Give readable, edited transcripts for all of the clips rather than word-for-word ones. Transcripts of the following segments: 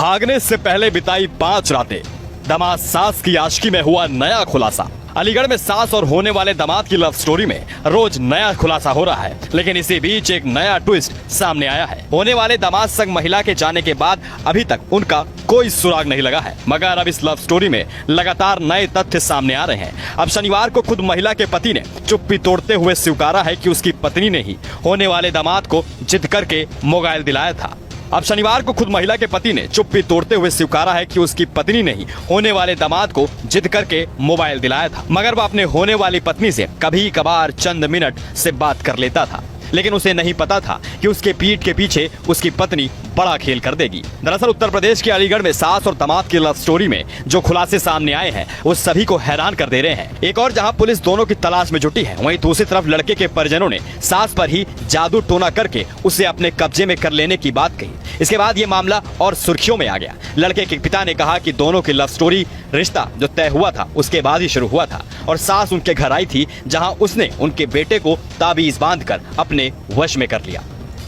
भागने से पहले बिताई 5 रातें, दामाद सास की आशिकी में हुआ नया खुलासा। अलीगढ़ में सास और होने वाले दामाद की लव स्टोरी में रोज नया खुलासा हो रहा है, लेकिन इसी बीच एक नया ट्विस्ट सामने आया है। होने वाले दामाद संग महिला के जाने के बाद अभी तक उनका कोई सुराग नहीं लगा है, मगर अब इस लव स्टोरी में लगातार नए तथ्य सामने आ रहे हैं। अब शनिवार को खुद महिला के पति ने चुप्पी तोड़ते हुए स्वीकारा है कि उसकी पत्नी ने ही होने वाले दामाद को जिद करके मोबाइल दिलाया था। अब शनिवार को खुद महिला के पति ने चुप्पी तोड़ते हुए स्वीकारा है कि उसकी पत्नी ने ही होने वाले दामाद को जिद करके मोबाइल दिलाया था, मगर वह अपने होने वाली पत्नी से कभी कभार चंद मिनट से बात कर लेता था, लेकिन उसे नहीं पता था कि उसके पीठ के पीछे उसकी पत्नी बड़ा खेल कर देगी। दरअसल उत्तर प्रदेश के अलीगढ़ में सास और दामाद की लव स्टोरी में जो खुलासे सामने आए हैं वो सभी को हैरान कर दे रहे हैं। एक और जहां पुलिस दोनों की तलाश में जुटी है, वहीं दूसरी तरफ लड़के के परिजनों ने सास पर ही जादू टोना करके उसे अपने कब्जे में कर लेने की बात कही। इसके बाद ये मामला और सुर्खियों में आ गया। लड़के के पिता ने कहा कि दोनों की लव स्टोरी रिश्ता जो तय हुआ था उसके बाद ही शुरू हुआ था और सास उनके घर आई थी, जहां उसने उनके बेटे को ताबीज बांधकर अपने वश में कर लिया।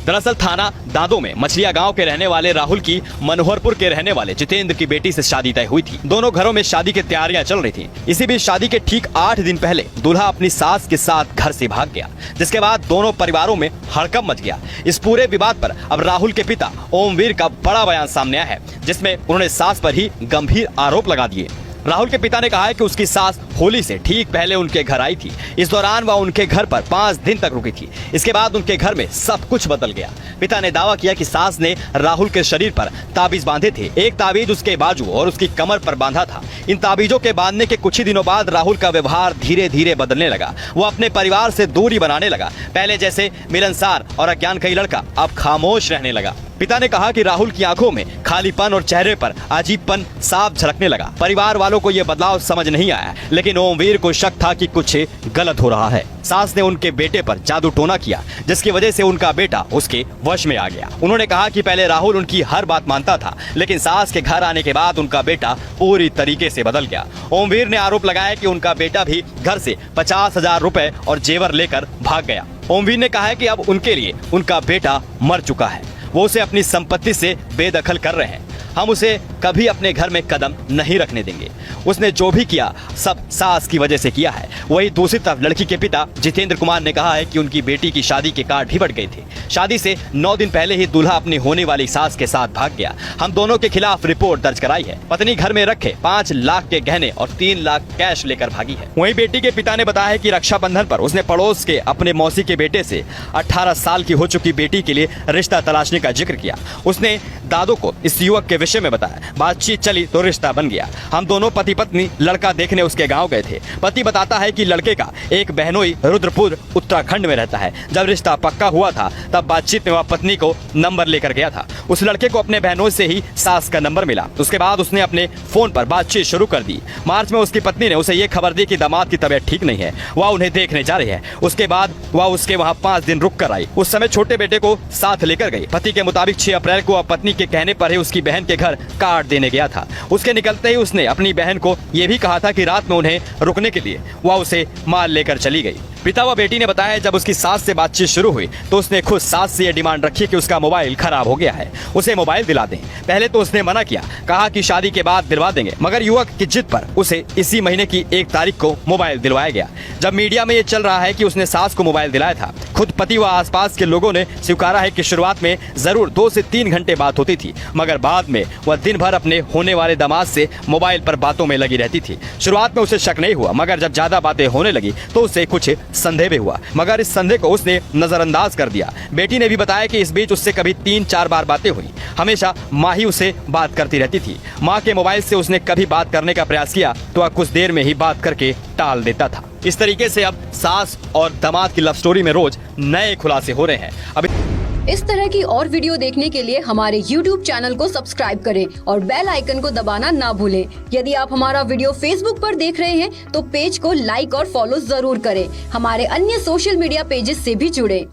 दरअसल थाना दादो में मछलिया गांव के रहने वाले राहुल की मनोहरपुर के रहने वाले जितेंद्र की बेटी से शादी तय हुई थी। दोनों घरों में शादी की तैयारियां चल रही थी। इसी बीच शादी के ठीक 8 दिन पहले दूल्हा अपनी सास के साथ घर से भाग गया, जिसके बाद दोनों परिवारों में हड़कंप मच गया। इस पूरे विवाद पर अब राहुल के पिता ओमवीर का बड़ा बयान सामने आया है, जिसमें उन्होंने सास पर ही गंभीर आरोप लगा दिए। राहुल के पिता ने कहा है कि उसकी सास होली से ठीक पहले उनके घर आई थी। इस दौरान वह उनके घर पर 5 दिन तक रुकी थी। इसके बाद उनके घर में सब कुछ बदल गया। पिता ने दावा किया कि सास ने राहुल के शरीर पर ताबीज बांधे थे। एक ताबीज उसके बाजू और उसकी कमर पर बांधा था। इन ताबीजों के बांधने के कुछ ही दिनों बाद राहुल का व्यवहार धीरे धीरे बदलने लगा। वो अपने परिवार से दूरी बनाने लगा। पहले जैसे मिलनसार और अज्ञानकई लड़का अब खामोश रहने लगा। पिता ने कहा कि राहुल की आंखों में खालीपन और चेहरे पर अजीबपन साफ झलकने लगा। परिवार वालों को यह बदलाव समझ नहीं आया, लेकिन ओमवीर को शक था कि कुछ गलत हो रहा है। सास ने उनके बेटे पर जादू टोना किया, जिसकी वजह से उनका बेटा उसके वश में आ गया। उन्होंने कहा कि पहले राहुल उनकी हर बात मानता था, लेकिन सास के घर आने के बाद उनका बेटा पूरी तरीके से बदल गया। ओमवीर ने आरोप लगाया कि उनका बेटा भी घर से 50,000 रुपए और जेवर लेकर भाग गया। ओमवीर ने कहा है कि अब उनके लिए उनका बेटा मर चुका है। वो उसे अपनी संपत्ति से बेदखल कर रहे हैं। हम उसे कभी अपने घर में कदम नहीं रखने देंगे। उसने जो भी किया सब सास की वजह से किया है। वही दूसरी तरफ लड़की के पिता जितेंद्र कुमार ने कहा है कि उनकी बेटी की शादी के कार्ड ही बढ़ गए थे। शादी से 9 दिन पहले ही दूल्हा अपनी होने वाली सास के साथ भाग गया। हम दोनों के खिलाफ रिपोर्ट दर्ज कराई है। पत्नी घर में रखे 5 लाख के गहने और 3 लाख कैश लेकर भागी है। वहीं बेटी के पिता ने बताया कि रक्षाबंधन पर उसने पड़ोस के अपने मौसी के बेटे से 18 साल की हो चुकी बेटी के लिए रिश्ता तलाशने का जिक्र किया। उसने दादो को इस युवक के विषय में बताया। बातचीत चली तो रिश्ता बन गया। हम दोनों पति पत्नी लड़का देखने उसके गांव गए थे। पति बताता है कि लड़के का एक बहनोई रुद्रपुर उत्तराखंड में रहता है। जब रिश्ता पक्का हुआ था तब बातचीत में वह पत्नी को नंबर लेकर गया था। उस लड़के को अपने बहनोई से ही सास का नंबर मिला। उसके बाद उसने अपने फोन पर बातचीत शुरू कर दी। मार्च में उसकी पत्नी ने उसे ये खबर दी कि दामाद की तबीयत ठीक नहीं है, वह उन्हें देखने जा रही है। उसके बाद वह उसके वहाँ 5 दिन रुक कर आई। उस समय छोटे बेटे को साथ लेकर गई। पति के मुताबिक 6 अप्रैल को पत्नी के कहने पर ही उसकी बहन के घर कार्ड देने गया था। उसके निकलते ही उसने अपनी बहन को यह भी कहा था कि रात में उन्हें रुकने के लिए वह उसे माल लेकर चली गई। पिता व बेटी ने बताया जब उसकी सास से बातचीत शुरू हुई तो उसने खुद सास से यह डिमांड रखी कि उसका मोबाइल खराब हो गया है, उसे मोबाइल दिला दें। पहले तो उसने मना किया, कहा कि शादी के बाद दिलवा देंगे, मगर युवक की जिद पर उसे इसी महीने की 1 तारीख को मोबाइल दिलवाया गया। जब मीडिया में ये चल रहा है कि उसने सास को मोबाइल दिलाया था, खुद पति व आसपास के लोगों ने स्वीकारा है कि शुरुआत में जरूर 2 से 3 घंटे बात होती थी, मगर बाद में वह दिन भर अपने होने वाले दामाद से मोबाइल पर बातों में लगी रहती थी। शुरुआत में उसे शक नहीं हुआ, मगर जब ज्यादा बातें होने लगी तो उसे कुछ संदेह भी हुआ, मगर इस संदेह को उसने नजरअंदाज कर दिया। बेटी ने भी बताया कि इस बीच उससे कभी 3-4 बार बातें हुई। हमेशा माँ ही उसे बात करती रहती थी। माँ के मोबाइल से उसने कभी बात करने का प्रयास किया तो वह कुछ देर में ही बात करके टाल देता था। इस तरीके से अब सास और दामाद की लव स्टोरी में रोज नए खुलासे हो रहे हैं। अब इस तरह की और वीडियो देखने के लिए हमारे YouTube चैनल को सब्सक्राइब करें और बेल आइकन को दबाना ना भूलें। यदि आप हमारा वीडियो Facebook पर देख रहे हैं तो पेज को लाइक और फॉलो जरूर करें। हमारे अन्य सोशल मीडिया पेजेस से भी जुड़ें।